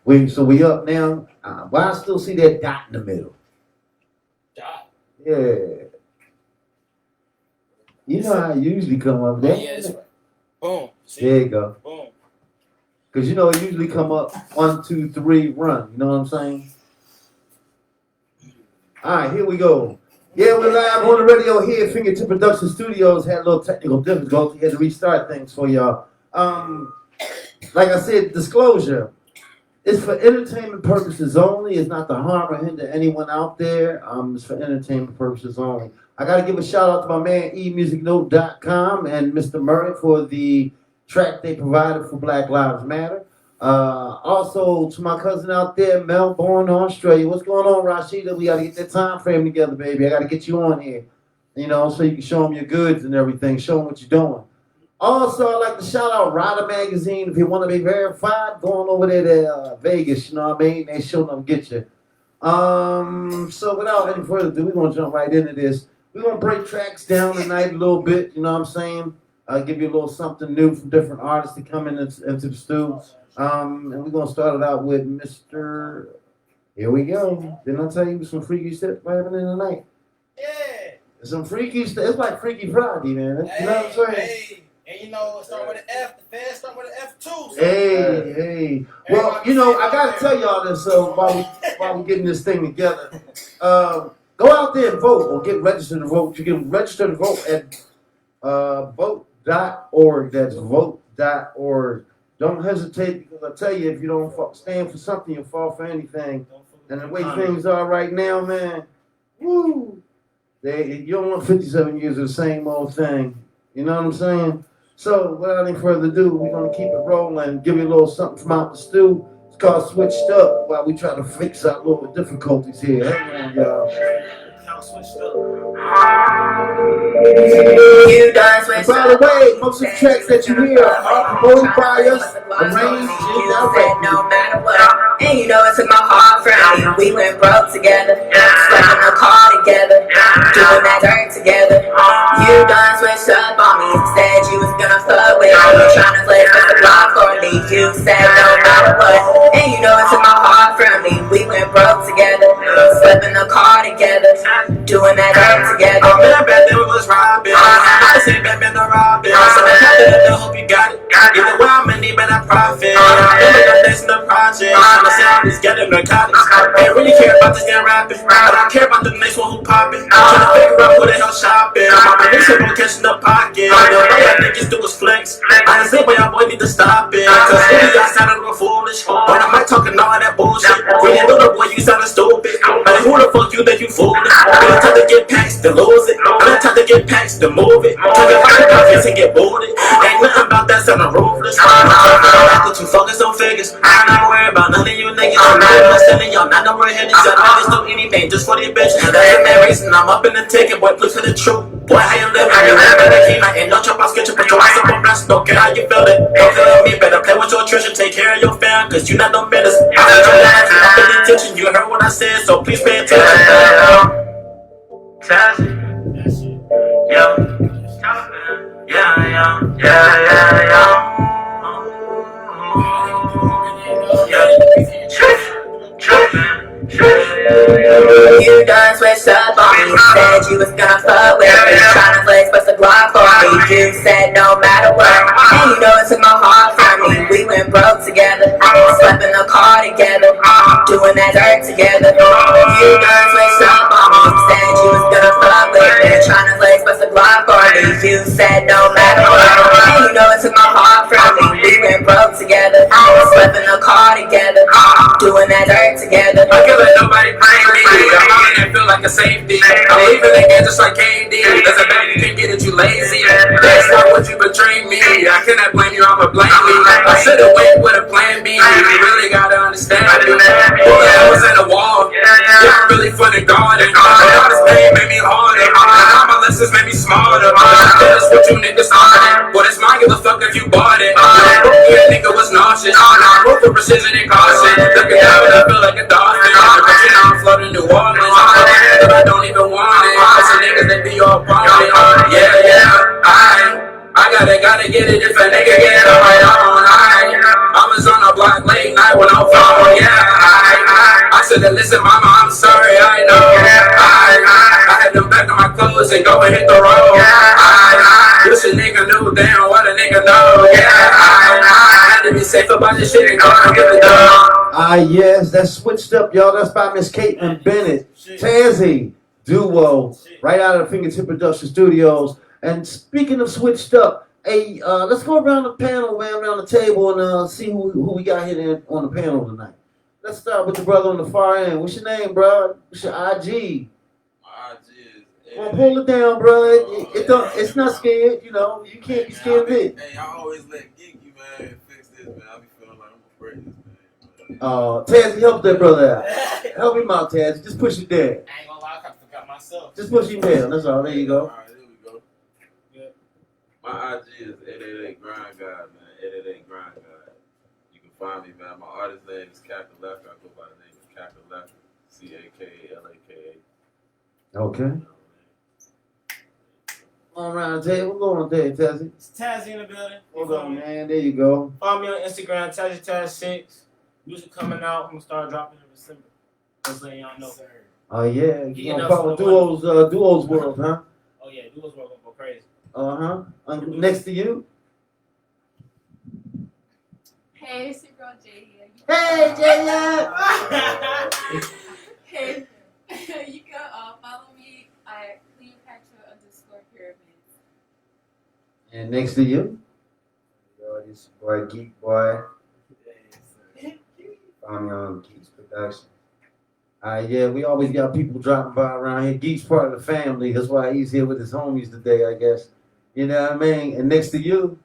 We up now. But I still see that dot in the middle. Dot. Yeah. You know how it usually come up there. Yeah, that's right. Boom. See? There you go. Boom. Because you know it usually come up 1, 2, 3, run. You know what I'm saying? All right, here we go. Yeah, we're live on the radio here at Fingertip Production Studios. Had a little technical difficulty. Had to restart things for y'all. Like I said, disclosure. It's for entertainment purposes only. It's not to harm or hinder anyone out there. It's for entertainment purposes only. I got to give a shout out to my man emusicnote.com and Mr. Murray for the track they provided for Black Lives Matter. Also to my cousin out there, Melbourne, Australia. What's going on, Rashida? We got to get that time frame together, baby. I got to get you on here, you know, so you can show them your goods and everything. Show them what you're doing. Also, I'd like to shout out Rider Magazine. If you want to be verified, going over there to Vegas, you know what I mean? They sure them get you. So without any further ado, we're going to jump right into this. We're going to break tracks down tonight a little bit, you know what I'm saying? Give you a little something new from different artists that come into the studio. And we're going to start it out with Mr. Here we go. Didn't I tell you some freaky stuff happening tonight? Yeah. Some freaky stuff. It's like Freaky Friday, man. You know what I'm saying? Hey. And you know, start with an F. The fans start with an F too. So Hey. Well, you know, I gotta tell y'all this. So while we getting this thing together, go out there and vote or get registered to vote. You can register to vote at vote.org. That's vote.org. Don't hesitate, because I tell you, if you don't stand for something, you'll fall for anything. And the way things are right now, man, woo! You don't want 57 years of the same old thing. You know what I'm saying? So, without any further ado, we're going to keep it rolling, give you a little something from out the stew. It's called Switched Up, while we try to fix our little difficulties here. Hang on, y'all. Switched up. You done switched By the way, most of the tracks that you hear are promoted by us, arranged, and directed. No matter what, and you know it took my heart from me. We went broke together, slept in the car together, doing that dirt together. You done switched up on me, said you was gonna fuck with me, trying to play for the block for me. You said no matter what, and you know it took my heart from me. We went broke together, slept in the car together, doing that dirt together. I'm in a bed that we was robbing. I say Batman the Robin. So I hope you got it. Either way, I'm in deep and I profit. I'm in the next in the project. I'm a sound is getting narcotics. I ain't really care about this damn rapping. I don't care about the next one who popping. Trying to figure out who the hell shopping. My niggas are catching the pocket. The way I niggas do is flex. I just say, boy, y'all boy need to stop it. Cause really, y'all sounding real foolish. But I might talking all that bullshit. Really know the boy, you sounding stupid. Like, who the fuck you think you fooling? I'm time to get packs to lose it. I'm time to get packs to move it. Trying to find confidence and get booted. Ain't nothing about that sounding ruthless. I'm not too focused on figures. I'm not worried about none of you niggas. I'm not understanding y'all, not no real headed. Y'all niggas do anything just for the bitches. That ain't that reason I'm up in the ticket, boy, please for the truth. Boy, how you living? You live in the key, like ain't no chop, I'll sketch you, put your eyes up on blast. Don't care how you feel it. Don't feel me, better play with your treasure, take care of your fam, cause you not no business. I heard your lines, I'm paying attention, you heard what I said, so please pay attention. You done switched up on me, said you was gonna fuck with me, trying to flex but the block for me. You said no matter what, and you know it took my heart from me. We went broke together, slept in the car together, doing that dirt together. You done switched up on me, said you was gonna fuck with me, trying to flex but the block for me. You said no matter what, and you know it took my heart from me. We went broke together, slept in the car together, doing that dirt together. I can't let nobody blame me. I'm on and feel like a safety. I'm leaving again just like KD. There's a bad you can get it, you lazy. That's not what you betrayed me. I cannot blame you, I'ma blame me. I should've went with a plan B. You really gotta understand me. Bullet was in the wall. Yeah, really for the garden. All this pain made me harder. All my lessons made me smarter. That's what you niggas started. But it's mine, give a fuck if you bought it. Yeah, nigga was nauseous. I wrote for precision and caution. Looking down and I feel like a dolphin. But you know I'm floating New Orleans. But I don't even want it. Some niggas that be all problem. Yeah, I gotta get it if a nigga get it on my own. I was on a block late night when I'm phone. I said, listen, mama, I'm sorry, I know. I had them back on my clothes and go and hit the road. This a nigga knew, damn, what a nigga know. I had to be safe about this shit and go and get the dog. Yes, that's switched up, y'all. That's by Miss Caitlin Bennett. Tazzy duo, right out of the Fingertip Production Studios. And speaking of switched up, hey, let's go around the panel, man, around the table, and see who we got here on the panel tonight. Let's start with the brother on the far end. What's your name, bro? What's your IG? My IG is. Well, pull it down, bro. It's not scared, you know. You can't be scared of it. Hey, I always let Geeky, man, fix this, man. I be feeling like I'm gonna break this, man. Tazzy, help that brother out. Help him out, Tazzy. Just push it down. I ain't gonna lie, I forgot myself. Just push him down. That's all. There you go. Alright, there we go. Good. My IG is 888 Grind God, man. 888 Grind God. You can find me, man. My artist name is Captain Lefka. I go by the name of Captain Lefka. CAKALAKA. Okay. All around the table. What's going on there, Tazzy? It's Tazzy in the building. Hold on, man. There you go. Follow me on Instagram, TazzyTaz6. Music coming out. I'm gonna start dropping in December. Just letting y'all know. Oh, yeah. You Getting gonna up follow for the Duo's World, huh? Oh yeah, Duo's world gonna go crazy. Uh-huh. Next to you. Hey, it's your girl Jay here. Hey, Jaya! Hey, you can follow me at Cleopatra_pyramids. And next to you. Yo, this boy Geek Boy. Found me on Geeks Production. Yeah, we always got people dropping by around here. Geek's part of the family. That's why he's here with his homies today, I guess. You know what I mean? And next to you.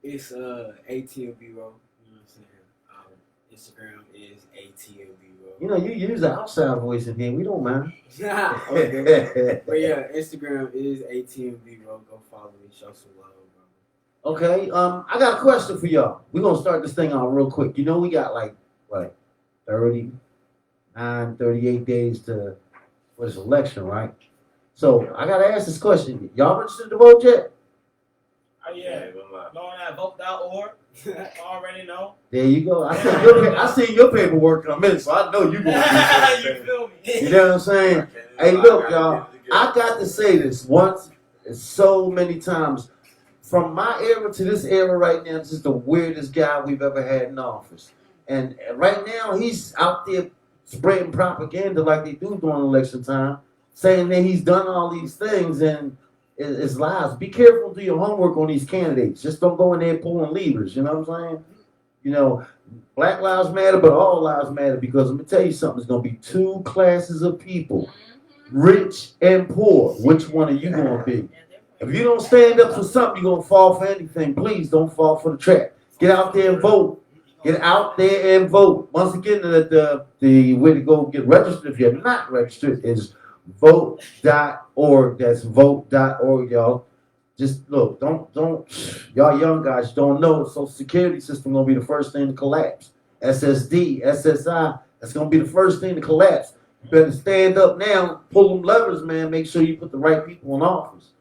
It's ATMB Row. You know what I'm saying? Instagram is ATMB Row. You know, you use the outside voice in here. We don't mind. Okay. But yeah, Instagram is ATMB Row. Go follow me. Show some love, bro. Okay. I got a question for y'all. We're gonna start this thing out real quick. You know, we got like 38 days for this election, right? So I gotta ask this question. Y'all registered to vote yet? Oh yeah. Go on that vote.org. Already know. There you go. I seen your paperwork come in, so I know you gonna do You something. feel me? You know what I'm saying? Hey, look, y'all. I got to say this once, so many times. From my era to this era right now, this is the weirdest guy we've ever had in office. And right now, he's out there spreading propaganda like they do during election time, saying that he's done all these things and it's lies. Be careful, do your homework on these candidates. Just don't go in there pulling levers, you know what I'm saying? You know, Black Lives Matter, but all lives matter, because let me tell you something, there's going to be two classes of people, rich and poor. Which one are you going to be? If you don't stand up for something, you're going to fall for anything. Please don't fall for the trap. Get out there and vote. Get out there and vote. Once again, the way to go get registered, if you're not registered, is vote.org. That's vote.org, y'all. Just look, don't y'all young guys don't know the Social Security system gonna be the first thing to collapse. SSD, SSI, that's gonna be the first thing to collapse. You better stand up now, pull them levers, man. Make sure you put the right people in office.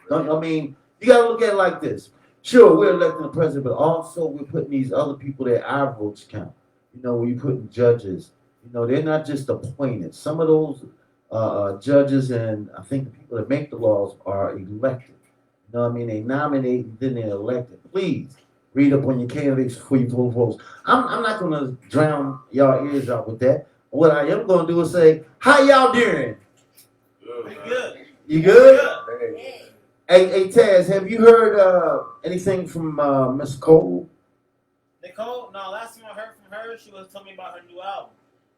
I mean, you gotta look at it like this. Sure, we're electing the president, but also we're putting these other people that our votes count. You know, when you putting judges, you know, they're not just appointed. Some of those judges and I think the people that make the laws are elected. You know what I mean? They nominate and then they're elected. Please read up on your candidates before you vote votes. I'm not going to drown y'all ears out with that. What I am going to do is say, how y'all doing? Good. You good? Good. Hey, Taz, have you heard anything from Miss Cole? Nicole? No, last time I heard from her, she was telling me about her new album.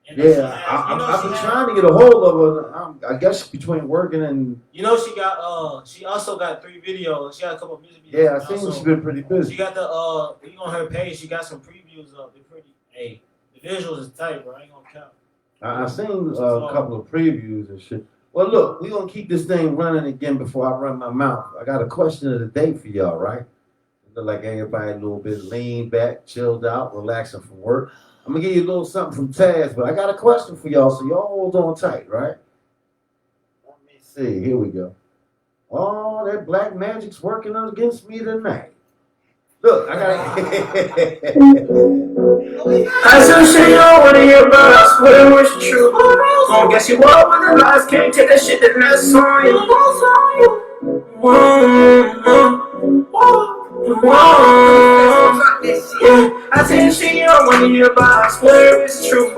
And Yeah, I've been trying to get a hold of her. I guess between working and You know, she also got 3 videos. She got a couple of music videos. yeah, I think she's been pretty She busy. got you on her page. She got some previews up. They're pretty. Hey, the visuals is tight, bro. I ain't gonna count. I seen a couple of previews and shit. Well, look, we're going to keep this thing running again before I run my mouth. I got a question of the day for y'all, right? Look like everybody a little bit lean back, chilled out, relaxing from work. I'm going to give you a little something from Taz, but I got a question for y'all, so y'all hold on tight, right? Let me see. Here we go. Oh, that black magic's working against me tonight. Look, I got I some shit you don't wanna hear about, I swear it was true. Gon' guess you up when the lies can't take that shit, then that's on you. Yeah, I tell you shit you don't wanna hear about, I swear it's true.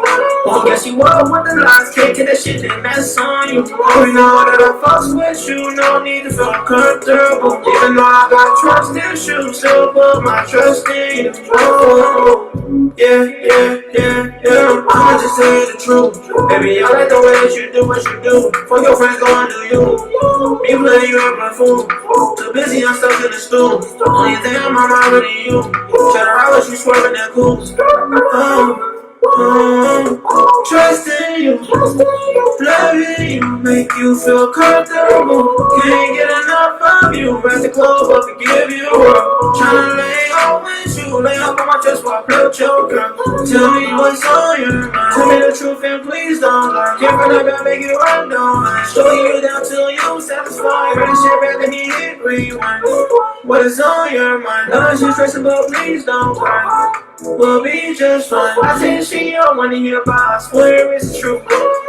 Gon' guess you up when the lies can't take that shit, then that's on you. Oh, you know that I fucks with you, no need to feel comfortable. Even though I got trust issues, still put my trust in you. Oh. Yeah. I'ma just tell you the truth. Baby, I like the way that you do what you do. For your friends, go and do you. Me playing you up my fool. Too busy, I'm stuck in the stool. Only thing I'm on my mind is you. Check her out when you swerving that cool. Trust in you, loving you, make you feel comfortable. Can't get enough of you, wrap the clothes up and give you up. Tryna lay on with you, lay up on my chest while I play with your girl. Tell me what's on your mind, tell me the truth and please don't lie. Can't find out, make it run down. Show you down till you satisfied. Ready shit back, let me hit rewind. What is on your mind? None shit stressing, but please don't cry. We'll be just fine. I say shit you don't wanna hear about, I swear it's true.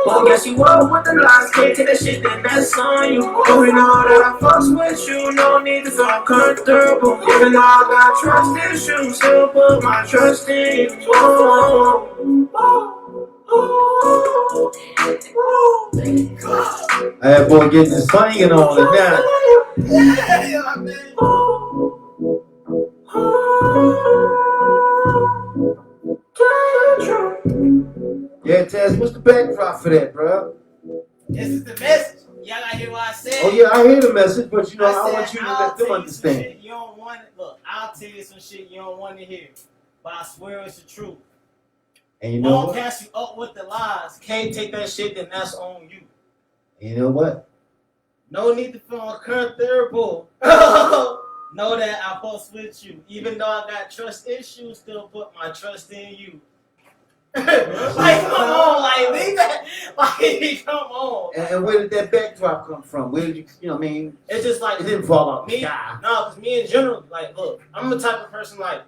Well, guess you up with the lies, can't take that shit, then that's on you. Oh, you know that I fucks with you, no need to feel comfortable. Even though I got trust issues, still put my trust in you. That boy getting his swinging on it now. Yeah, Taz, what's the backdrop for that, bro? This is the message. Y'all gotta hear what I said. Oh yeah, I hear the message, but you know, I said, want you to I'll let them tell understand. You some shit you don't want it. Look, I'll tell you some shit you don't want to hear, but I swear it's the truth. And you know Won't what? cast you up with the lies. Can't take that shit, then that's on you. And you know what? No need to feel uncomfortable. Know that I fucks with you. Even though I got trust issues, still put my trust in you. Like, come on, like, leave that. Like, come on. And where did that backdrop come from? Where did you know what I mean? It's just like, It didn't fall out the me, sky. no, because me in general, like, look, I'm the type of person, like,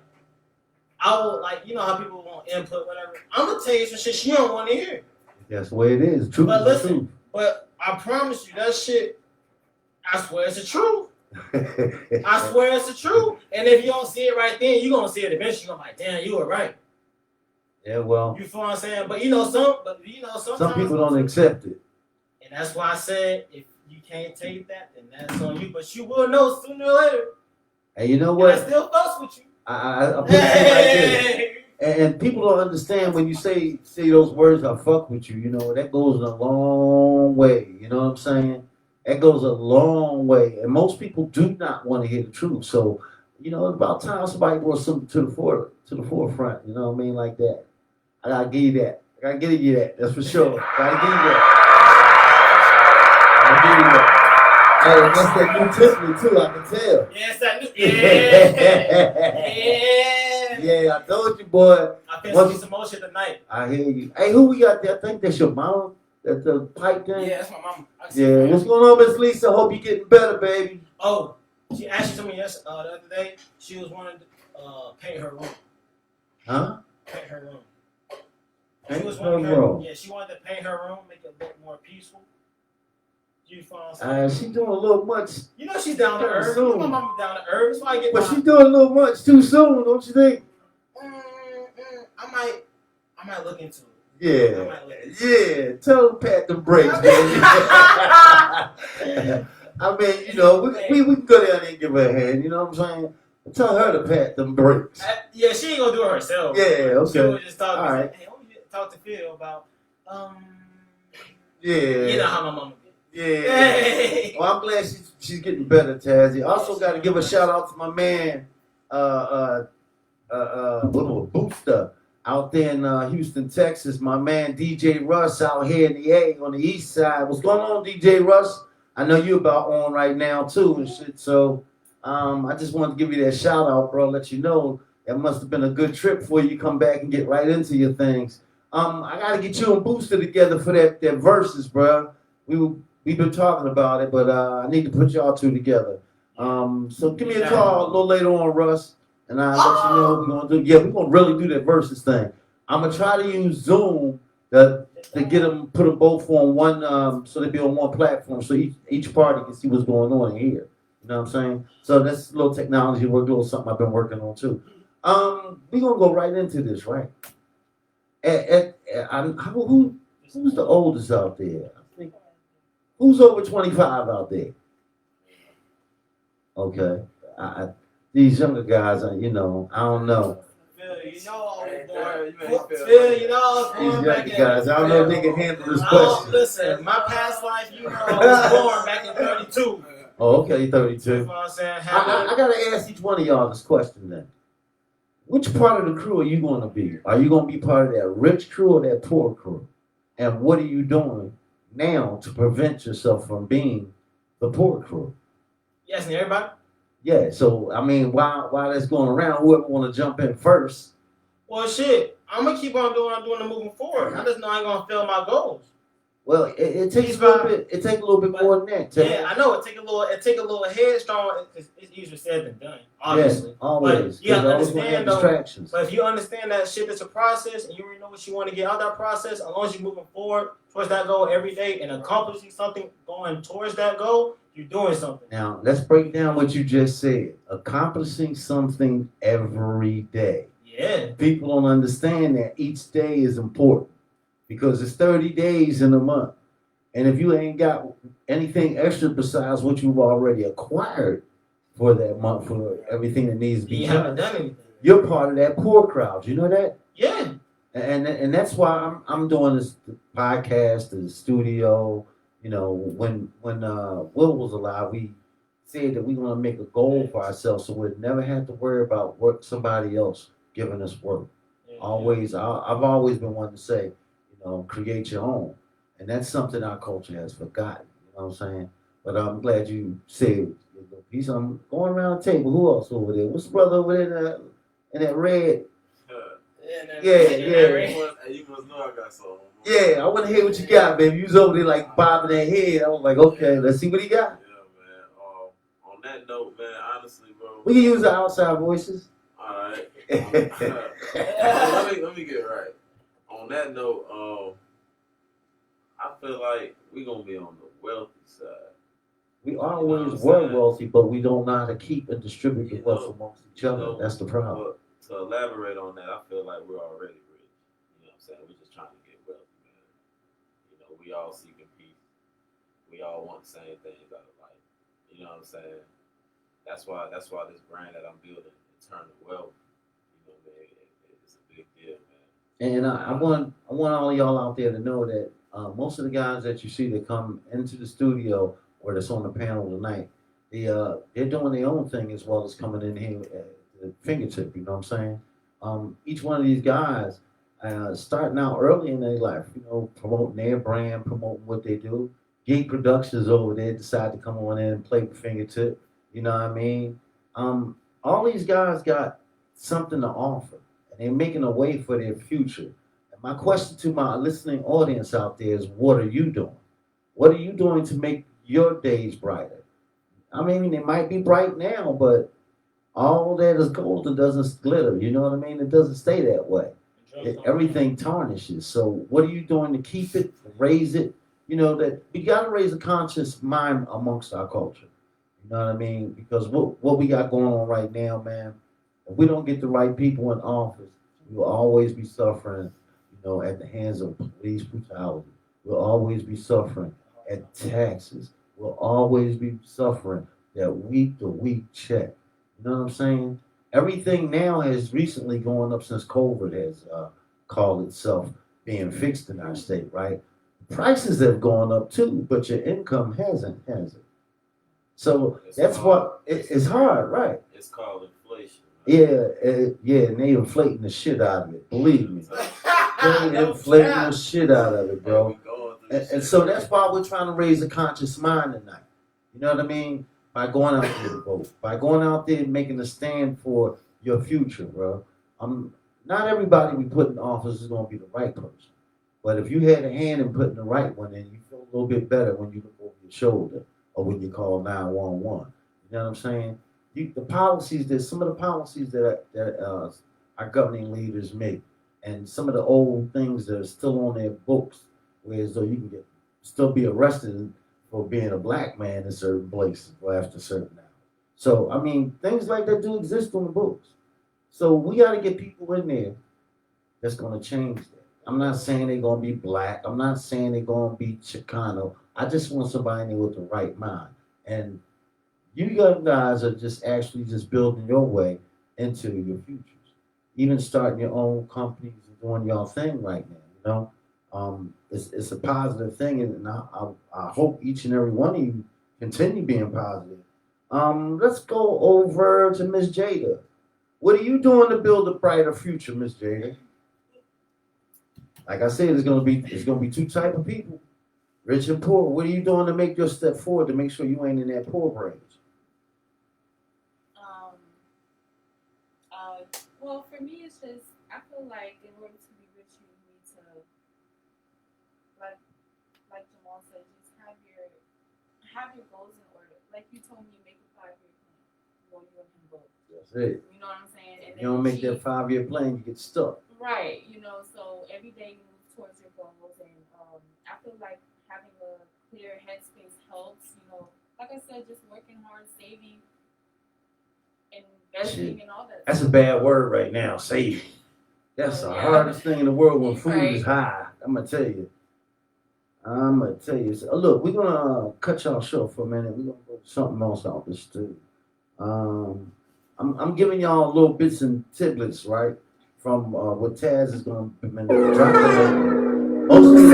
I will, like, you know how people want input, whatever. I'm going to tell you some shit you don't want to hear. That's the way it is. Truth But is listen, truth. but I promise you, that shit, I swear it's the truth. I swear it's the truth. And if you don't see it right then, you're going to see it eventually. You're going to be like, damn, you were right. Yeah, well, You feel what I'm saying? But you know, sometimes some people don't accept it. And that's why I said, if you can't take that, then that's on you. But you will know sooner or later. And you know And I what? still fucks with you. I put it like this. And people don't understand when you say those words, I fuck with you, you know, that goes a long way. You know what I'm saying? That goes a long way. And most people do not want to hear the truth. So, you know, it's about time somebody brought something to the forefront, you know what I mean, like that. I gotta give you that. I gotta give you that. That's for sure. Gotta give you that. Gotta give you that. Hey, that's that new Tiffany too, I can tell. Yes, that new. Yeah. Yeah, I told you, boy. I feel some emotion tonight. I hear you. Hey, who we got there? I think that's your mama. That's the pipe thing. Yeah, that's my mama. Yeah. What's going on, Miss Lisa? Hope you're getting better, baby. Oh, she actually told me the other day she was wanting to paint her room. Huh? Paint her room. Paint She was her wanting room. Yeah, she wanted to paint her room, make it look more peaceful. You feel what I'm saying? She doing a little much. You know she's down to Too earth. soon. You know my mama down to earth. That's why I get But my... she doing a little much too soon, don't you think? I might look into it. Yeah. Yeah. Tell her to pat them brakes, baby. I mean, you know, we can go down there and give her a hand, you know what I'm saying? Tell her to pat them brakes. Yeah, she ain't gonna do it herself. Yeah, okay. She was just talking. All right. Hey, I want you to talk to Phil about, Yeah. you know how my mama gets. Yeah. Hey. Well, I'm glad she's getting better, Tazzy. Also got to give a shout out to my man, Booster out there in Houston, Texas. My man DJ Russ out here in the A on the east side. What's going on, DJ Russ? I know you about on right now too and shit. So I just wanted to give you that shout out, bro. Let you know that must have been a good trip for you. Come back and get right into your things. I gotta get you and Booster together for that verses, bro. We've been talking about it, but I need to put y'all two together. So give me a call a little later on, Russ, and I'll let you know what we're gonna do. Yeah, we're gonna really do that versus thing. I'm gonna try to use Zoom to get them, put them both on one, so they be on one platform, so each party can see what's going on here. You know what I'm saying? So that's a little technology work, a little something I've been working on too. We're gonna go right into this, right? Who's the oldest out there? I think, who's over 25 out there? Okay. These younger guys, you know, I don't know. Phil, you know I was born. Phil, Phil, you know I was These born back younger in. guys, I don't know if they can handle this Oh, question. listen, my past life, you know I was born back in 32. Oh, okay, You 32. know what I'm saying? I gotta ask each one of y'all this question then. Which part of the crew are you gonna be? Are you gonna be part of that rich crew or that poor crew? And what are you doing now to prevent yourself from being the poor crew? Yes, and everybody. Yeah, so I mean, while that's going around, whoever want to jump in first. Well, shit, I'm gonna keep on doing what I'm doing and moving forward. I just know I ain't gonna fail my goals. Well, it takes a little bit. It takes a little bit more than that. Yeah, I know it take a little headstrong. It's easier said than done, obviously. Yeah, always. But you gotta Always gonna have understand though. distractions. But if you understand that shit is a process and you already know what you want to get out of that process, as long as you're moving forward towards that goal every day and accomplishing something going towards that goal, you're doing something. Now let's break down what you just said. Accomplishing something every day. Yeah. People don't understand that each day is important because it's 30 days in a month. And if you ain't got anything extra besides what you've already acquired for that month, for everything that needs to be You done, haven't done anything. you're part of that poor crowd. You know that? Yeah. And that's why I'm doing this podcast, the studio. You know, when Will was alive, we said that we're gonna make a goal for ourselves, so we'd never have to worry about work somebody else giving us work. Always, I've always been one to say, you know, create your own, and that's something our culture has forgotten. You know what I'm saying? But I'm glad you said your little piece. I'm going around the table. Who else over there? What's the brother over there in that red? You must know I got some. Yeah, I want to hear what you got, baby. You was over there like bobbing that head. I was like, okay, let's see what he got. Yeah, man. On that note, man, honestly, bro. We can use the outside voices. All right. let me get right. On that note, I feel like we're gonna be on the wealthy side. We always were wealthy, but we don't know how to keep and distribute the wealth amongst each other. That's the problem. To elaborate on that, I feel like we're already rich. You know what I'm saying? We're just trying to get wealthy, man. You know, we all seeking peace. We all want the same things out of life. You know what I'm saying? That's why this brand that I'm building, Eternal Wealth, you know, man, it's a big deal, man. And I want all of y'all out there to know that most of the guys that you see that come into the studio or that's on the panel tonight, they're doing their own thing as well as coming in here at the fingertip. You know what I'm saying? Each one of these guys starting out early in their life, you know, promoting their brand, promoting what they do. Gate Productions over there decide to come on in and play with fingertip. You know what I mean? All these guys got something to offer, and they're making a way for their future. And my question to my listening audience out there is, what are you doing? What are you doing to make your days brighter? I mean, it might be bright now, but all that is golden doesn't glitter. You know what I mean? It doesn't stay that way. Everything tarnishes. So what are you doing to keep it, raise it? You know, that we got to raise a conscious mind amongst our culture. You know what I mean? Because what we got going on right now, man, if we don't get the right people in office, we will always be suffering, you know, at the hands of police brutality. We'll always be suffering at taxes. We'll always be suffering that week-to-week check. You know what I'm saying? Everything now has recently gone up since COVID has called itself being fixed in our state, right? Prices have gone up too, but your income hasn't, has it? So that's what it's hard, right? It's called inflation. Yeah, and they inflating the shit out of it. Believe me, they inflating the shit out of it, bro. And so that's why we're trying to raise a conscious mind tonight. You know what I mean? By going out there to vote, by going out there and making a stand for your future, bro. Not everybody we put in office is going to be the right person. But if you had a hand in putting the right one in, you feel a little bit better when you look over your shoulder or when you call 911. You know what I'm saying? the policies that some of the policies that our governing leaders make, and some of the old things that are still on their books, whereas though you can still be arrested for being a black man in certain places or after certain hours. So I mean, things like that do exist on the books. So we got to get people in there that's going to change that. I'm not saying they're going to be black. I'm not saying they're going to be Chicano. I just want somebody in there with the right mind. And you young guys are just actually just building your way into your futures. Even starting your own companies and doing your thing right now. You know, it's a positive thing, and I hope each and every one of you continue being positive. Let's go over to Miss Jada. What are you doing to build a brighter future, Miss Jada? Like I said, it's gonna be two type of people, rich and poor. What are you doing to make your step forward to make sure you ain't in that poor range? Well, for me, it's just I feel like in order to be rich, you need to, like Jamal said, just have your goals in order. Like you told me, make a 5-year plan. Well, you and him both. That's it. You know what I'm saying? And You don't make that 5-year plan, you get stuck. Right. You know, so every day you move towards your goals, and I feel like having a clear headspace helps. You know, like I said, just working hard, saving, and investing, and all that. That's a bad word right now, saving. That's the hardest thing in the world when food is high. I'm gonna tell you. So, look, we're gonna cut y'all short for a minute. We're gonna go to something else out this too. I'm giving y'all little bits and tidbits, right, from what Taz is gonna drop in. Most of you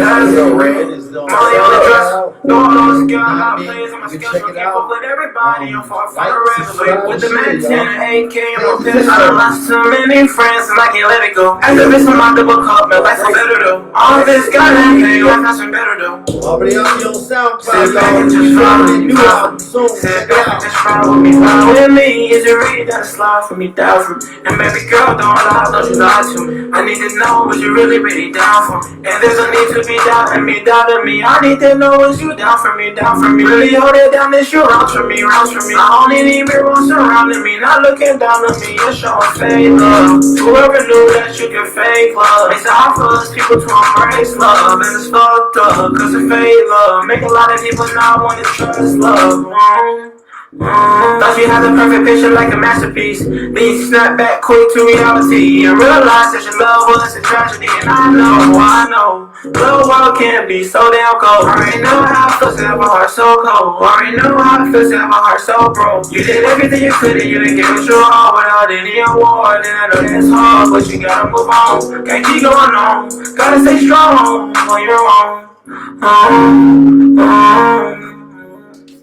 check it out. Everybody, I'm far from the Like, rest. subscribe, With the share, man 10 y'all. and AK, I'm pissed. I done lost too many friends and I can't let it go. After this, I'm out double cup, man, like some better though. All this goddamn thing, I got some better though. Already on your SoundCloud, Sit back y'all. and just ride with me, New album soon. Sit Check it back and out. just ride with me, ride with me. Is it really that slide for me, down for me? And baby girl, don't lie, don't you lie to me. I need to know, was you really down for me? And there's a need to be doubting me, doubting me. I need to know, is you down for me, down for me? Really hold it down, this you rounds for me, rounds for me. I only need mirrors surrounding me, not looking down on me, you're showing fake love. Whoever knew that you could fake love, it's hard for us people to embrace love, and it's fucked up, cause it fake love. Make a lot of people not want to trust love. Thought you had the perfect picture like a masterpiece. Then you snap back quick to reality and realize that your love was a tragedy. And I know, the world can't be so damn cold. Already know how it feels to have a heart so cold. Already know how it feels to have a heart so broke. You did everything you could and you didn't give it your all without any award. And I know that's hard, but you gotta move on. Can't keep going on. Gotta stay strong on your own.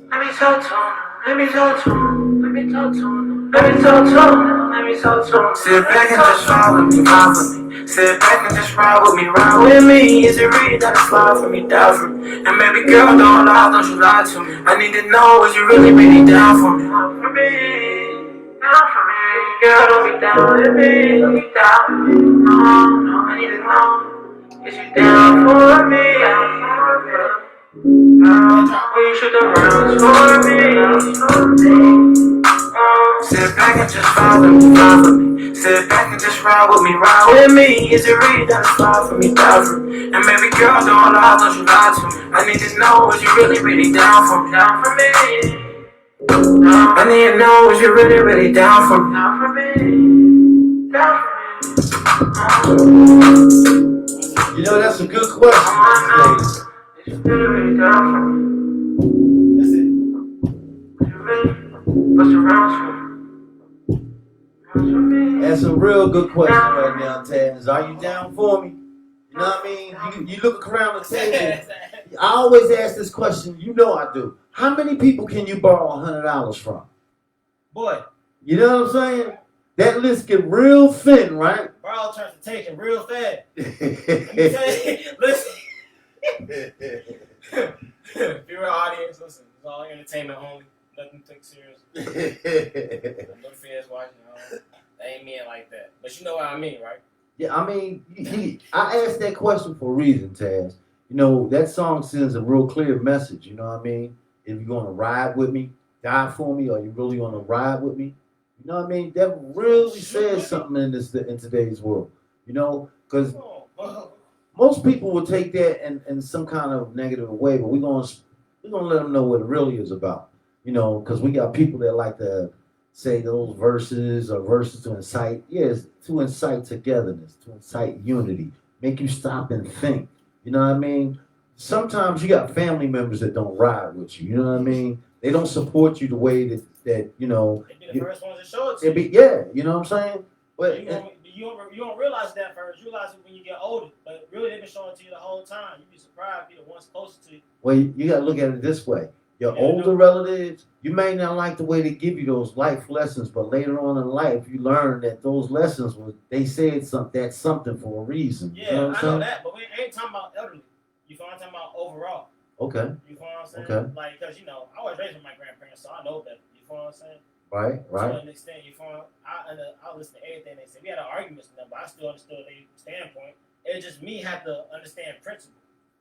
Let me talk to him. Let me talk to him. Let me talk to him. Let me talk to him. Let me talk to him. Sit back and just ride with me, ride with me. Sit back and just ride with me, ride with me. Is it really that it's slide for me, down for me? And baby girl, don't lie, don't you lie to me. I need to know, is you really down for me? Down for me, down for me. Girl, don't be down with me, don't be down with me. No, I need to know, is you down for me? Down for me. Will you shoot the rounds for me? Sit back and just ride with me, ride with me. Sit back and just ride with me, ride with me. Is it really that it's slide for me, down for me? And baby girl, don't lie, don't you lie to me. I need to know, is you really down for me? Down for me. I need to know, is you really down for me? Down for me. Down for me. You know, that's a good question. Is you really down for me? That's it. Is you really? What's the rounds for? That's a real good question right now, Taz. Are you down for me? You know what I mean? You look around the table. I always ask this question. You know I do. How many people can you borrow $100 from? Boy, You know what I'm saying? That list get real thin, right? borrow turns to taking real fast. Listen. Viewer audience, listen. It's all entertainment only. Nothing to take serious. No fans watching. They ain't mean like that. But you know what I mean, right? Yeah, I mean, I asked that question for a reason, Taz. You know, that song sends a real clear message, you know what I mean? If you're going to ride with me, die for me? Are you really gonna ride with me? You know what I mean? That really says something in today's world. You know, because most people will take that in some kind of negative way, but we're gonna let them know what it really is about. You know, because we got people that like to say those verses or verses to incite, yes, to incite togetherness, to incite unity, make you stop and think. You know what I mean? Sometimes you got family members that don't ride with you. You know what I mean? They don't support you the way that you know. They be the first ones to show it to you. Yeah, you know what I'm saying? But you don't realize that first. You realize it when you get older. But really, they've been showing it to you the whole time. You'd be surprised if you're the ones closest to you. well, you got to look at it this way. Your older relatives, you may not like the way they give you those life lessons, but later on in life, you learn that those lessons they said that's something for a reason. Yeah, you know what I'm I know saying? that, but we ain't talking about elderly. You feel what I'm talking about overall? Okay. You feel what I'm saying? Okay. Like, because, you know, I was raised with my grandparents, so I know better. You feel what I'm saying? Right. To an extent, you feel I listen to everything they say. We had our arguments with them, but I still understood their standpoint. It's just me have to understand principle.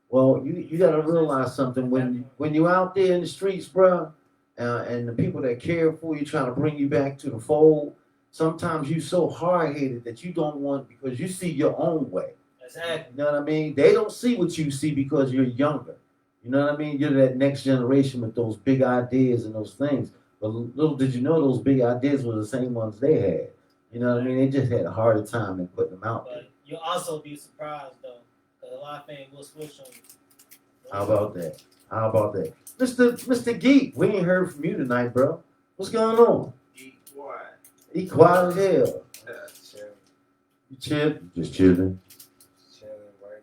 Well, you got to realize something when you're out there in the streets, bro, and the people that care for you trying to bring you back to the fold. Sometimes you so hard headed that you don't want because you see your own way. Exactly. You know what I mean? They don't see what you see because you're younger. You know what I mean? You're that next generation with those big ideas and those things. But little did you know those big ideas were the same ones they had. You know what I mean? They just had a harder time in putting them out there. But you'll also be surprised, though, because a lot of things will switch on you. How about that? How about that? Mr. Geek, we ain't heard from you tonight, bro. What's going on? Eat quiet. He quiet as hell. Chilling. You chill? Just chilling. Chilling, working.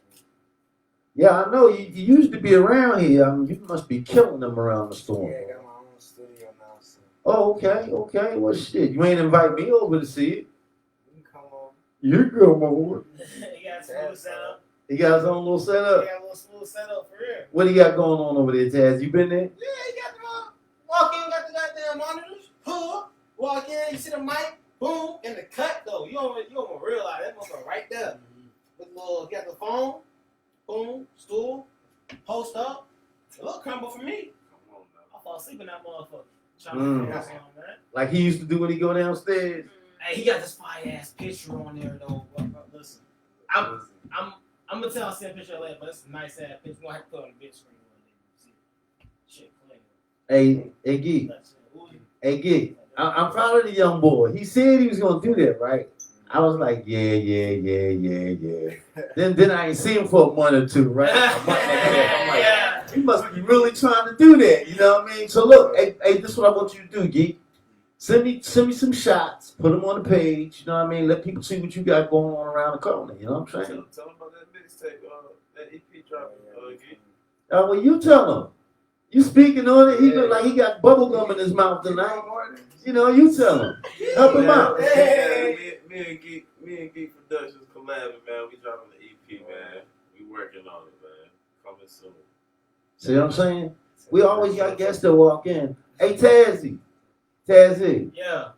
Yeah, I know. You used to be around here. I mean, you must be killing them around the store. Yeah, I got my own studio now, so Oh, okay. Well, shit. You ain't invite me over to see it. you can come over. You come over. He got a smooth setup. He got his own little He setup. got a little smooth setup for real. What do you got going on over there, Taz? You been there? Yeah, he got the walk in, got the goddamn monitors. Pull, walk in, you see the mic, boom, and the cut though. You don't realize that motherfucker right there. With little, got the phone, boom, stool, post up. A little crumble for me. Come on now. I fall asleep in that motherfucker. Trying to figure out something, man. Like he used to do when he go downstairs? Hey, he got this fire ass picture on there though. Listen, I'm gonna tell send a picture later, but it's a nice ass picture. We're gonna have to put it on the big screen one day. See, shit, clean. Hey, Geek. Hey, Geek. I'm proud of the young boy. He said he was gonna do that, right? I was like, yeah. then I ain't seen him for a month or two, right? I'm like, he must be really trying to do that. You know what I mean? So look, hey, this is what I want you to do, Geek. Send me some shots. Put them on the page. You know what I mean? Let people see what you got going on around the corner. You know what I'm saying? Tell them about that mixtape, that EP dropping, Geek. Well, you tell him. You speaking on it. He look like he got bubble gum in his mouth tonight. You know, you tell him. Help him out. Me and Geek Productions collabing, man. We dropping the EP, man. We working on it, man. Coming soon. See what I'm saying? We always got guests that walk in. Hey, Tazzy. Yeah.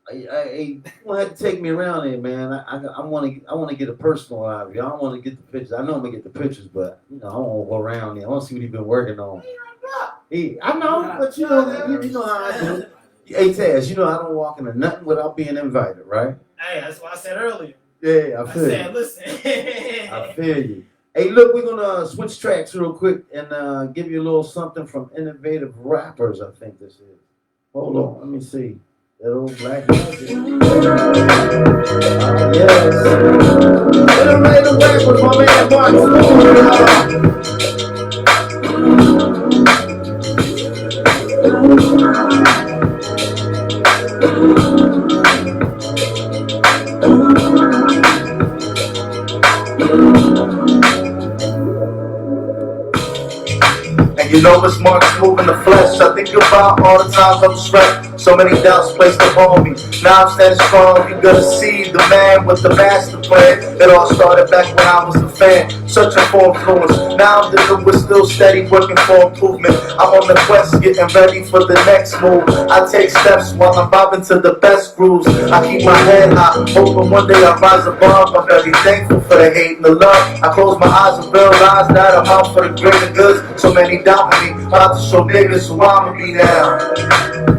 Hey, you gonna have to take me around there, man. I want to get a personal out of you. I don't want to get the pictures. I know I'm gonna get the pictures, but you know I want to go around there. I want to see what he's been working on. I know, but you know how I do it. Hey, Taz, you know I don't walk into nothing without being invited, right? Hey, that's what I said earlier. Yeah, I feel you. said, listen. I feel you. Hey, look, we're gonna switch tracks real quick and give you a little something from Innovative Rappers. I think this is. Hold on, let me see. That old black magic. Yes. Innovative Rappers, my man And you know it's Mark's moving the flesh. I think about all the times I'm stressed. So many doubts placed upon me. Now I'm standing strong. You gotta see the man with the master plan. It all started back when I was a fan, searching for influence. Now I'm dealing with still steady, working for improvement. I'm on the quest, getting ready for the next move. I take steps while I'm vibing to the best grooves. I keep my head high, hoping one day I rise above. I'm very thankful for the hate and the love. I close my eyes and realize that I'm out for the greater good. So many doubt me, about to show niggas who I'ma be now.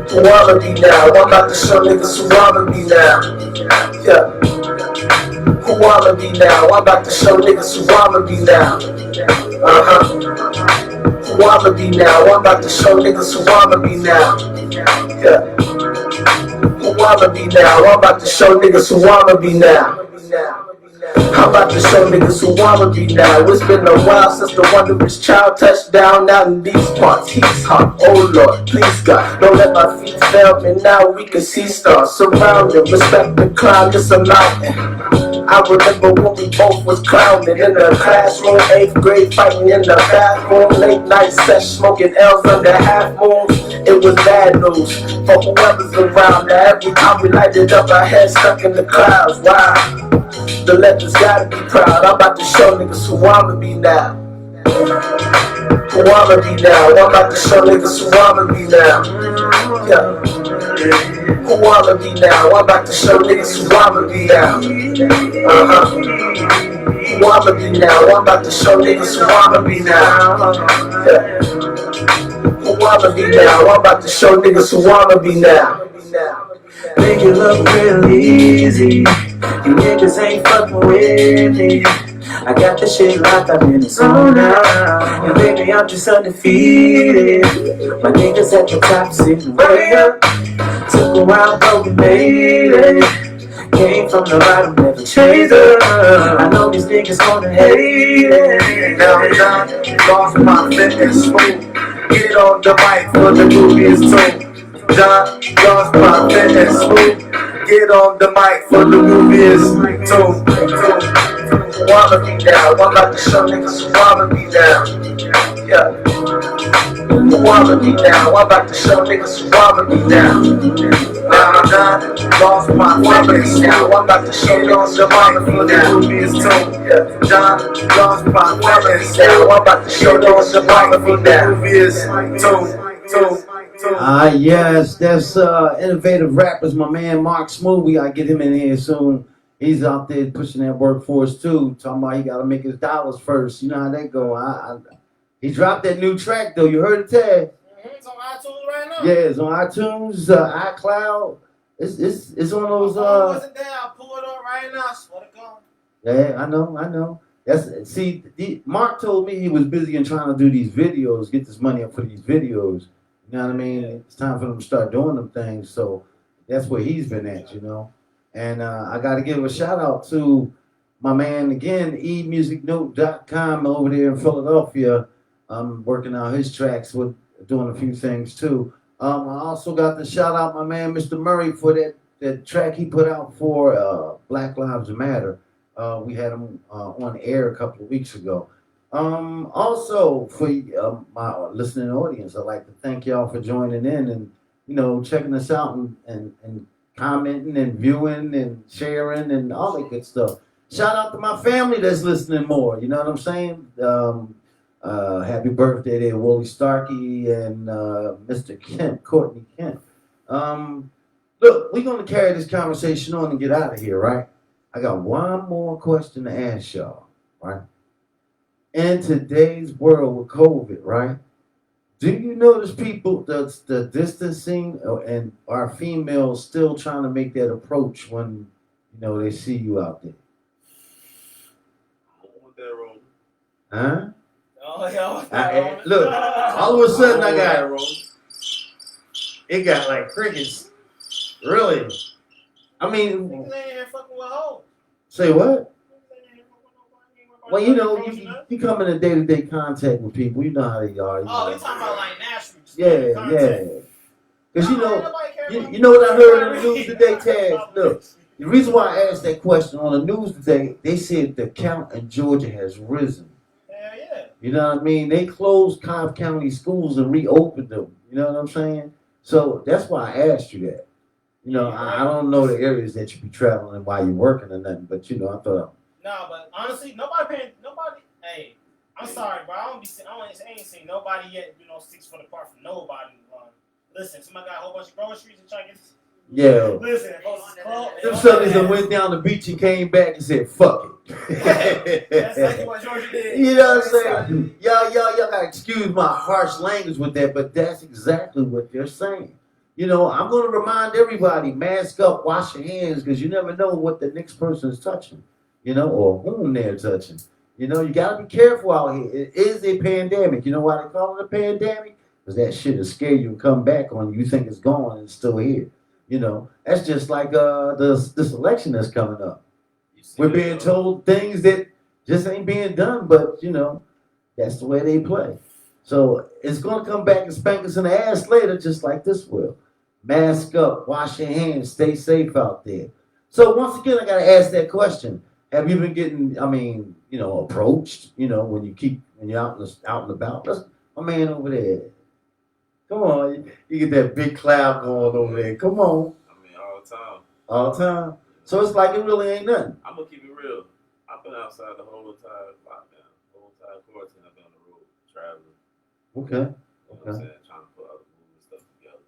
Who I'ma be now. I'm about to show niggas who I'ma be now. Yeah. Who I'ma be now. I'm about to show niggas who I'ma be now. Who I'ma be now. I'm about to show niggas who I'ma be now. Yeah. Who I'ma be now. I'm about to show niggas who I'ma be now. I'm about to show niggas who I'ma be now. It's been a while since the wondrous child touched down out in these parts. He's hot, oh Lord, please God, don't let my feet fail me now. We can see stars surrounding, respect the climb, it's a mountain. I remember when we both was clowning in the classroom, 8th grade, fighting in the bathroom, late night sesh, smoking L's under half moons. It was bad news for whoever's around. Now every time we lighted up, our heads stuck in the clouds. Wow. The legends gotta be proud. I'm about to show niggas who I'ma be now. Who I'ma be now. I'm about to show niggas who I'ma be now. Yeah. Who I'ma be now. I'm about to show niggas who I'ma be now. Who I'ma be now. I'm about to show niggas who I'ma be now. Yeah. Who I'ma be now. I'm about to show niggas who I'ma be now. Make it look real easy. You niggas ain't fucking with me. I got the shit locked up in the zone now. And baby, I'm just undefeated. My niggas at the top sitting way up. Took a while, but we made it. Came from the bottom, never changed up. I know these niggas gonna hate it. Now I'm done, lost my fitness smooth. Get on the mic for the movies too. John, lost my fitness smooth. Get on the mic for the movies too. Who I'ma be now. I'm about to show niggas who I'ma be now. Yeah. Who I'ma be now. I'm about to show niggas who I'ma be now. Now I'm done, lost my fitness now. I'm about to show niggas who I'ma be now. Movies too. Yeah. John, lost my fitness now. I'm about to show niggas who I'ma be now. Movies too. Yes, that's innovative rappers, my man Mark Smooth. We gotta get him in here soon. He's out there pushing that workforce too, talking about he gotta make his dollars first. You know how that go. He dropped that new track though. You heard it, Ted? It's on iTunes right now. Yeah, it's on iTunes, iCloud. It's on those. Wasn't there? I'll pull it up right now. Swear to God. Yeah, I know. Mark told me he was busy and trying to do these videos, get this money up for these videos. You know what I mean? It's time for them to start doing them things. So that's where he's been at, you know. And I got to give a shout out to my man again, emusicnote.com over there in Philadelphia. I'm working on his tracks with doing a few things too. I also got to shout out my man Mr. Murray for that track he put out for Black Lives Matter. We had him on air a couple of weeks ago. Also for my listening audience, I'd like to thank y'all for joining in and, you know, checking us out and commenting and viewing and sharing and all that good stuff. Shout out to my family that's listening more, you know what I'm saying? Happy birthday there, Wooly Starkey and Mr. Kemp, Courtney Kemp. Look, we're going to carry this conversation on and get out of here, right? I got one more question to ask y'all, right? In today's world with COVID, right? Do you notice people that's the distancing and our females still trying to make that approach when, you know, they see you out there? Huh? Oh, yeah. Look, all of a sudden I got it got like crickets. Really? I mean, Niggas ain't here fucking with hoes. say what? Well, you know, you come in a day-to-day contact with people. You know how they are. Oh, you talking about like Nashville? Yeah. Because you know what I heard in the news today, Taz? Look, the reason why I asked that question on the news today, they said the count in Georgia has risen. Yeah. You know what I mean? They closed Cobb County schools and reopened them. You know what I'm saying? So that's why I asked you that. You know, I don't know the areas that you be traveling while you're working or nothing, but you know, I thought. No, but honestly, nobody. Hey, I'm sorry, bro. I ain't seen nobody yet. 6 foot apart from nobody. Listen, somebody got a whole bunch of groceries and try to get. Yeah. Listen, folks, Them Sundays that went down the beach and came back and said, fuck it. That's exactly what Georgia did. You know what I'm saying? Y'all gotta excuse my harsh language with that, but that's exactly what they're saying. You know, I'm gonna remind everybody, mask up, wash your hands, because you never know what the next person is touching, you know, or whom they're touching. You know, you gotta be careful out here. It is a pandemic. You know why they call it a pandemic? Because that shit will scare you and come back on you. You think it's gone and it's still here. You know, that's just like this election that's coming up. We're being told things that just ain't being done, but you know, that's the way they play. So it's gonna come back and spank us in the ass later, just like this will. Mask up, wash your hands, stay safe out there. So once again, I gotta ask that question: have you been getting, approached? You know, when you're out and about. That's my man over there. Come on, you get that big cloud going over there. Come on. I mean, all the time. All the time. So it's like it really ain't nothing. I'm gonna keep it real. I've been outside the whole entire lockdown, the whole entire quarantine. I've been on the road traveling. Okay. You know what I'm saying? Trying to put other movies and stuff together.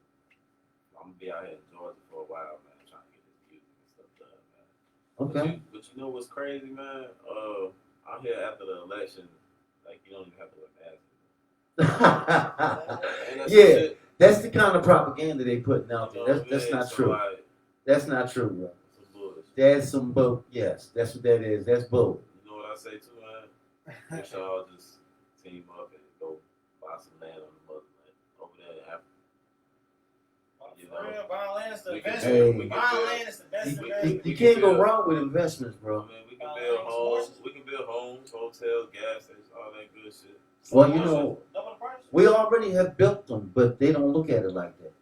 I'm gonna be out here in Georgia for a while, man, trying to get this music and stuff done, man. Okay. But you know what's crazy, man? Out here after the election, like you don't even have to wear masks. Yeah, that's the kind of propaganda they putting out there. That's not So, true. like, That's not true, bro. some bullshit. That's some bull. Yes, that's what that is. That's bull. You know what I say too, man? We should all just team up and go buy some land on the motherland over there in Africa. You know, For real, buying land is the we can- investment. we can Buying build- land is the best You investment. can't go wrong with investments, I bro. mean, we can build homes. We can build homes, hotels, gas stations, all that good shit. Well, you know, Double the price. we already have built them, but they don't look at it like that.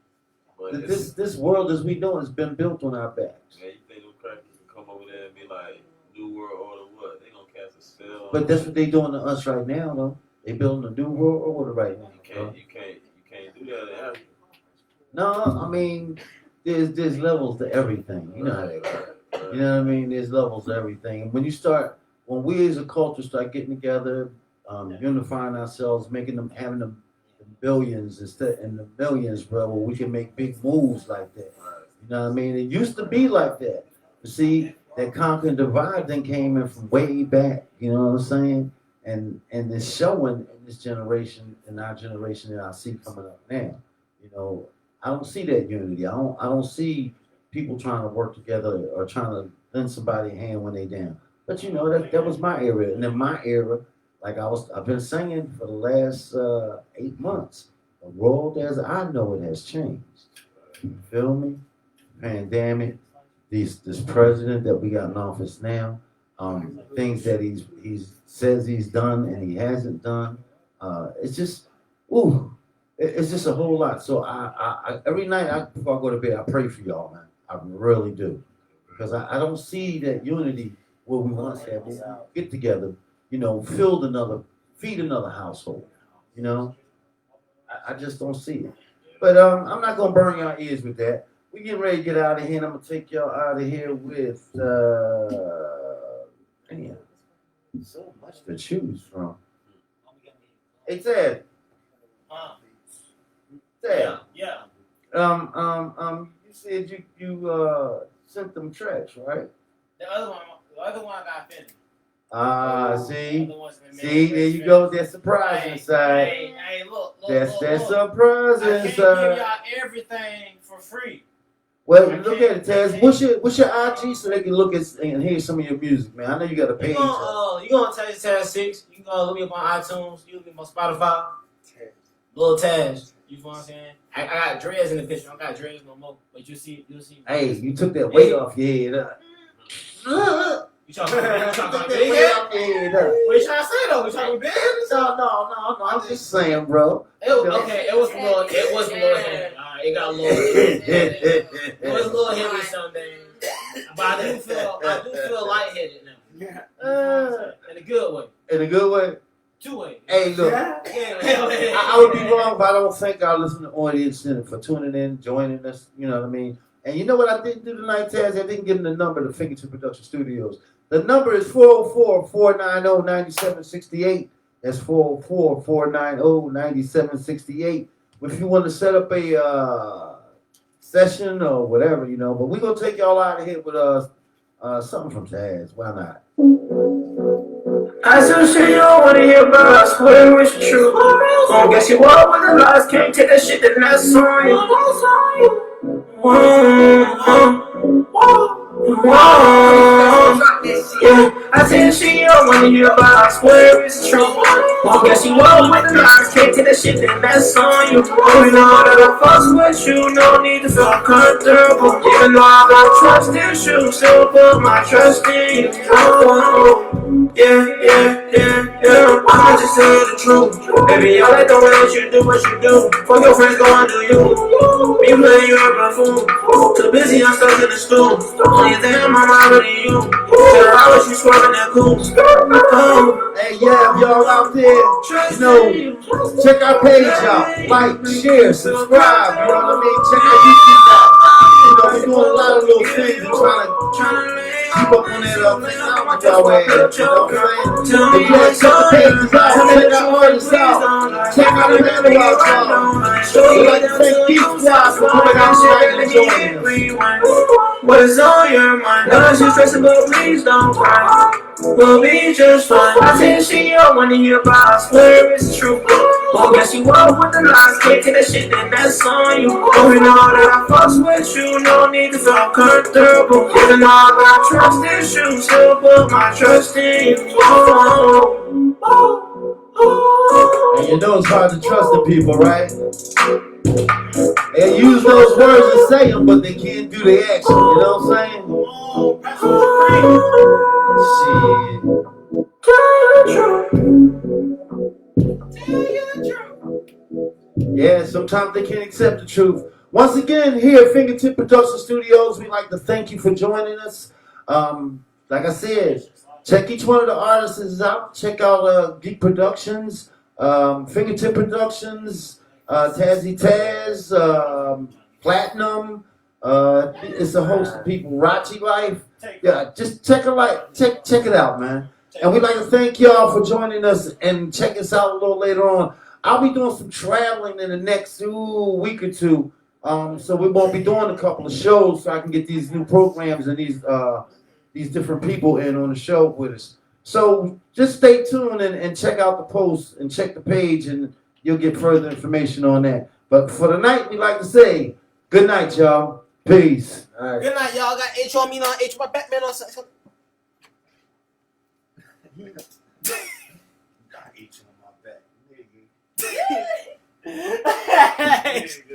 But it's, This world as we know has been built on our backs. man, you think them crackers can come over there and be like, New World Order what? They gonna cast a spell on But that's what they doing to us right now, though. They building a new world order right now. you Bro. can't do that in Africa. No, I mean, there's levels to everything. You know how that goes. You know what I mean? There's levels to everything. And when we as a culture start getting together, unifying ourselves, having the billions instead and the millions, bro, where we can make big moves like that. You know what I mean? It used to be like that. You see, that conquer and divide then came in from way back. You know what I'm saying? And it's showing in this generation, in our generation that I see coming up now. You know, I don't see that unity. I don't see people trying to work together or trying to lend somebody a hand when they down. But you know, that was my era. And in my era, like I've been saying for the last 8 months, the world as I know it has changed. You feel me? Pandemic, this president that we got in office now, things that he says he's done and he hasn't done. It's just, it's just a whole lot. So I every night before I go to bed, I pray for y'all, man. I really do, because I don't see that unity where we once had. We get together, you know, feed another household. You know, I just don't see it. But I'm not gonna burn y'all ears with that. We getting ready to get out of here, and I'm gonna take y'all out of here with damn, so much to choose from. Hey Ted. Ted. Yeah. You said you sent them tracks, right? The other one I got finished. See, there you go. That surprise inside. Hey, look. That's that look. surprise I can't give inside. y'all everything for free. Well, look at it, Taz. What's your IG so they can look at and hear some of your music, man? I know you got a page. You gonna Taz 6. You can go look me up on iTunes. You look me up on Spotify. Little Taz. You know what I'm saying? I got dreads in the picture. I don't got dreads no more. But you'll see. Hey, you took that weight off your head. You talking about What big head? What you trying to say though? We talking big? No. I'm just saying, bro. It was a little heavy. Alright, it got a little it was a little heavy some days. But I do feel lightheaded now. In a good way. In a good way. 2 ways. Hey, look. I would be wrong if I don't thank our listening audience for tuning in, joining us. You know what I mean? And you know what I didn't do tonight, Taz? I didn't give them the number to Fingertip Production Studios. The number is 404-490-9768. That's 404-490-9768. If you want to set up a session or whatever, you know. But we're gonna take y'all out of here with something from Jazz. Why not? I still say you don't wanna hear about I swear it's true. Gon' guess you up when the lies can't take that shit, then that's on you. Yeah, I tell she don't wanna hear about I swear it's true. Gon' guess you up when the lies can't take that shit, then that's on you. Oh, you know that I fuss with you, no need to feel comfortable. Even though I got trust issues, still put my trust in you. Yeah. I'ma just tell you the truth. Baby, I like the way that you do what you do. Fuck your friends, go and do you. Me playing you a buffoon. Too busy, I'm stuck in the stool. Only thing on my mind really you. Tell how was you swerving that cool. Hey, yeah, if y'all out there, you know, check our page out. Like, share, subscribe. You know what I mean? Check our YouTube out. You know, we're doing a lot of little things and trying to keep up on that thing out with y'all ass. You know what I'm saying? If you want to check the pages out, check our artists out. Check out the handle out, y'all. We like to thank Geek Squad for coming out tonight and joining us. What is on your mind? Don't you stressing, but please don't cry. We'll be just fine. I tell she don't wanna hear about I swear it's true. Oh, guess you up with the lies, can't take that shit, then that's on you. Oh, you know that I fucks with you, no need to feel comfortable. Even though I got trust issues, still put my trust in you. And you know it's hard to trust the people, right? They use those words and say them, but they can't do the action. You know what I'm saying? Shit. Yeah, sometimes they can't accept the truth. Once again, here at Fingertip Production Studios, we'd like to thank you for joining us. Like I said, check each one of the artists out. Check out Geek Productions, Fingertip Productions, Tazzy Taz, Platinum. It's a host of people. Rachi Life. Yeah, just check it out, man. And we'd like to thank y'all for joining us and check us out a little later on. I'll be doing some traveling in the next week or two. So we won't be doing a couple of shows so I can get these new programs and these different people in on the show with us. So just stay tuned and check out the post and check the page and you'll get further information on that. But for the night, we like to say good night, y'all. Peace. All right. Good night, y'all. Got H on me now. H my Batman on something. Got H on my back. Nigga.